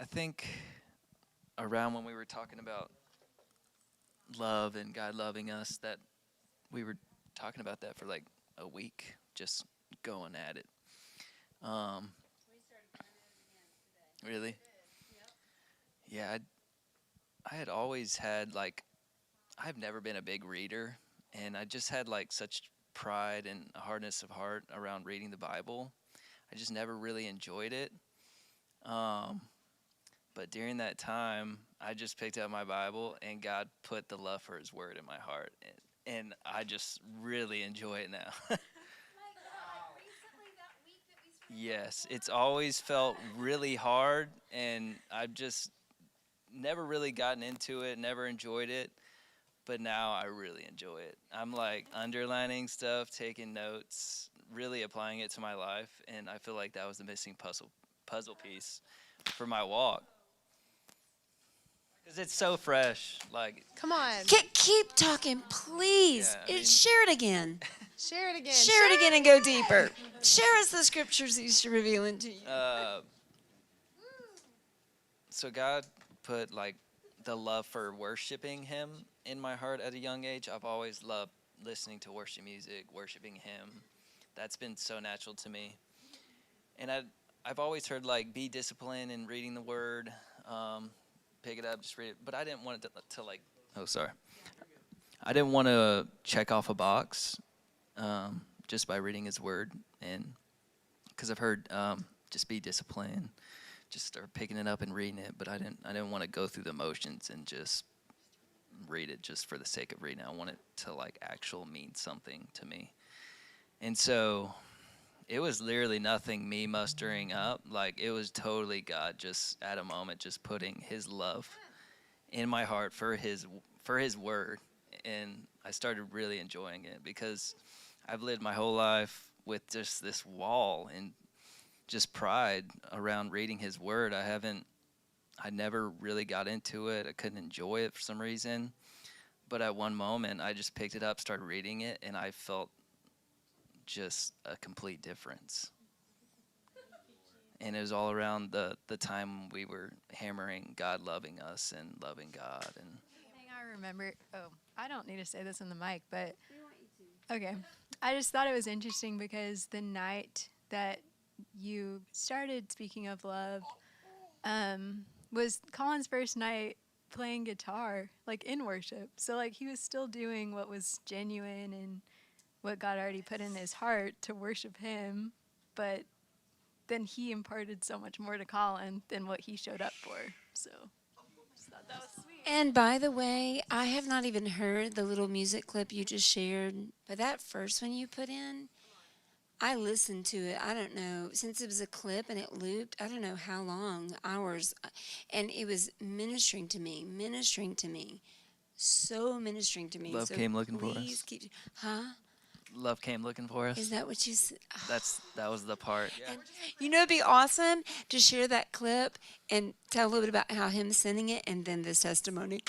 I think around when we were talking about love and God loving us, that we were talking about that for like a week, just going at it. Um, really? Yeah, I had always had like, I've never been a big reader, and I just had like such pride and a hardness of heart around reading the Bible. I just never really enjoyed it. Um, but during that time, I just picked up my Bible, and God put the love for His Word in my heart, and I just really enjoy it now. Yes, it's always felt really hard, and I've just never really gotten into it, never enjoyed it, but now I really enjoy it. I'm like underlining stuff, taking notes, really applying it to my life, and I feel like that was the missing puzzle piece for my walk because it's so fresh. Like, Come on. Keep talking, please. Yeah, I mean- Share it again. Share it again. Share it again and go deeper. Share us the scriptures He's revealing to you. So God put like the love for worshiping Him in my heart at a young age. I've always loved listening to worship music, worshiping Him. That's been so natural to me. And I've always heard like be disciplined in reading the Word, pick it up, just read it. But I didn't want it to like. Oh, sorry. I didn't want to check off a box just by reading His Word, and because I've heard just be disciplined, just start picking it up and reading it. But I didn't want to go through the motions and just read it just for the sake of reading. I want it to like actual mean something to me. And so it was literally nothing me mustering up. Like it was totally God just at a moment just putting His love in my heart for His Word, and I started really enjoying it because I've lived my whole life with just this wall and just pride around reading His Word. I never really got into it. I couldn't enjoy it for some reason. But at one moment, I just picked it up, started reading it, and I felt just a complete difference. And it was all around the time we were hammering God loving us and loving God. And Thing I remember, I don't need to say this in the mic, but okay. I just thought it was interesting because the night that you started speaking of love was Colin's first night playing guitar, like in worship. So like he was still doing what was genuine and what God already put in his heart to worship Him, but then he imparted so much more to Colin than what he showed up for. So I just thought that was sweet. And by the way, I have not even heard the little music clip you just shared, but that first one you put in, I listened to it, I don't know, since it was a clip and it looped, I don't know how long, hours, and it was ministering to me, so ministering to me. Love So came looking for us. please keep, huh? love came looking for us. Is that what you said? That was the part. Yeah. And you know, it'd be awesome to share that clip and tell a little bit about how him sending it and then this testimony.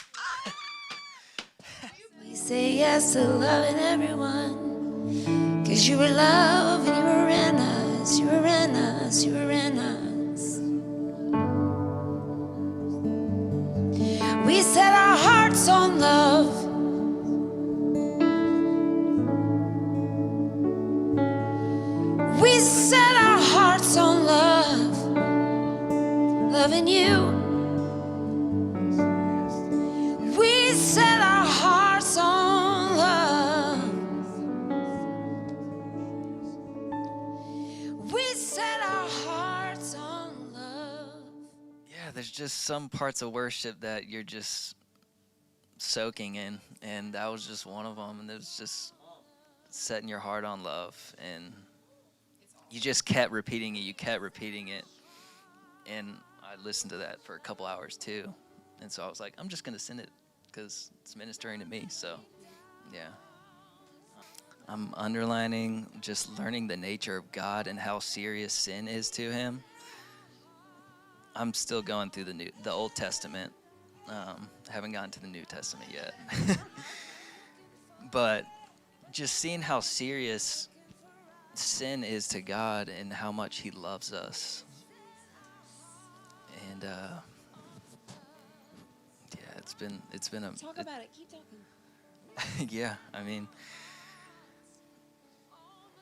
We say yes to loving everyone, 'cause you were love and you were in us, you were in us, you were in us. We set our hearts on love. We set our hearts on love, loving you. We set our hearts on love. We set our hearts on love. Yeah, there's just some parts of worship that you're just soaking in, and that was just one of them. And it was just setting your heart on love, and you just kept repeating it, and I listened to that for a couple hours too, and so I was like, I'm just gonna send it because it's ministering to me. So yeah, I'm underlining just learning the nature of God and how serious sin is to Him. I'm still going through the Old Testament. Haven't gotten to the New Testament yet, but just seeing how serious sin is to God and how much He loves us. And yeah, it's been a Talk about it. Keep talking. yeah. I mean,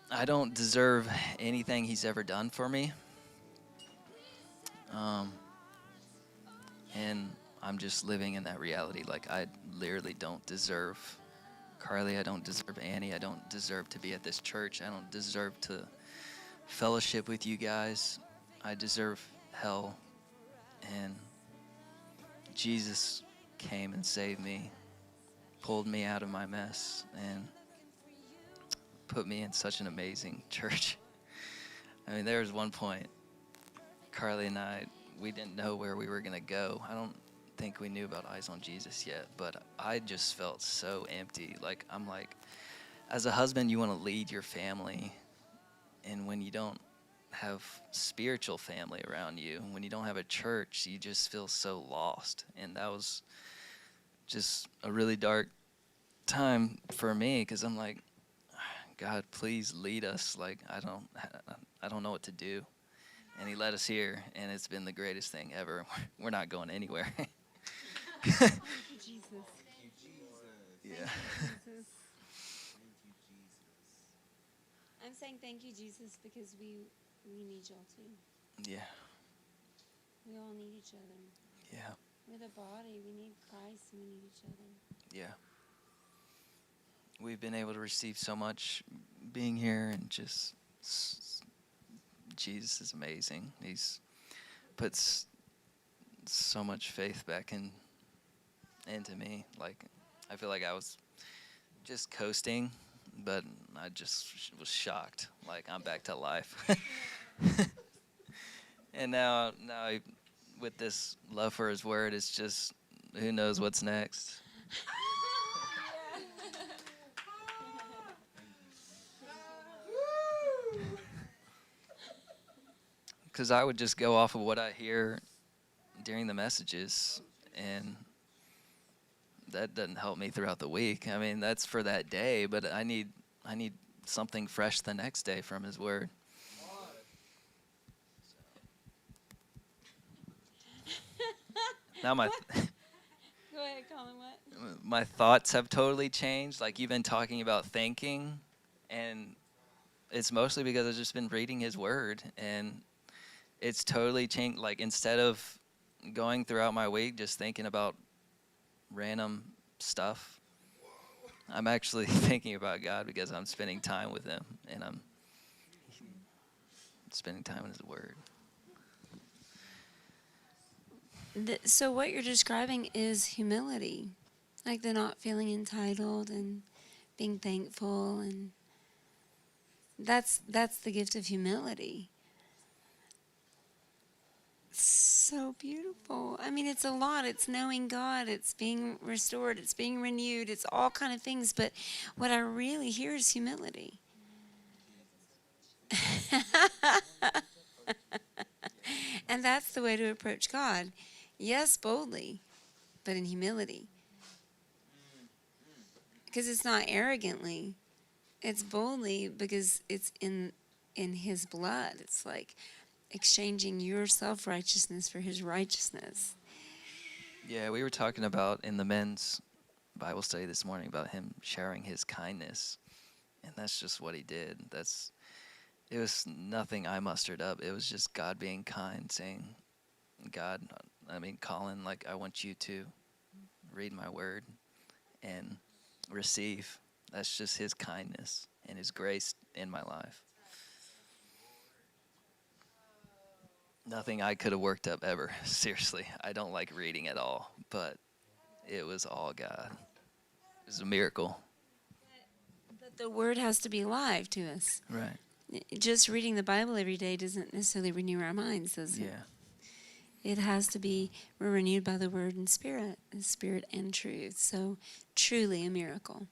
I don't deserve anything he's ever done for me. And I'm just living in that reality. Like, I literally don't deserve Carly. I don't deserve Annie. I don't deserve to be at this church. I don't deserve to fellowship with you guys. I deserve hell. And Jesus came and saved me, pulled me out of my mess, and put me in such an amazing church. I mean, there was one point, Carly and I, we didn't know where we were going to go. I don't think we knew about Eyes on Jesus yet, but I just felt so empty. Like, I'm like, as a husband, you want to lead your family, and when you don't have spiritual family around you, when you don't have a church, you just feel so lost. And that was just a really dark time for me, because I'm like, God, please lead us. Like, I don't know what to do. And he led us here, and it's been the greatest thing ever. We're not going anywhere. Thank you, Jesus. Yeah. Jesus. I'm saying thank you, Jesus, because we need y'all too. Yeah. We all need each other. Yeah. We're the body. We need Christ, and we need each other. Yeah. We've been able to receive so much being here, and just Jesus is amazing. He's puts so much faith back into me. Like, I feel like I was just coasting, but I just was shocked. Like, I'm back to life. And now with this love for his word, it's just, who knows what's next. Because I would just go off of what I hear during the messages, and that doesn't help me throughout the week. I mean, that's for that day, but I need something fresh the next day from his word. Now Go ahead, Colin. What? my thoughts have totally changed. Like, you've been talking about thinking, and it's mostly because I've just been reading his word, and it's totally changed. Like, instead of going throughout my week just thinking about random stuff, I'm actually thinking about God, because I'm spending time with him, and I'm spending time in his word. So what you're describing is humility, like the not feeling entitled and being thankful, and that's the gift of humility. So beautiful. I mean, it's a lot. It's knowing God. It's being restored. It's being renewed. It's all kind of things. But what I really hear is humility. And that's the way to approach God. Yes, boldly, but in humility. Because it's not arrogantly. It's boldly, because it's in his blood. It's like exchanging your self-righteousness for his righteousness. Yeah, we were talking about in the men's Bible study this morning about him sharing his kindness, and that's just what he did. It was nothing I mustered up. It was just God being kind, saying, Colin, like, I want you to read my word and receive. That's just his kindness and his grace in my life. Nothing I could have worked up ever. Seriously, I don't like reading at all, but it was all God. It was a miracle. But the word has to be alive to us. Right. Just reading the Bible every day doesn't necessarily renew our minds, does it? Yeah. It has to be, we're renewed by the word and spirit and truth. So truly a miracle.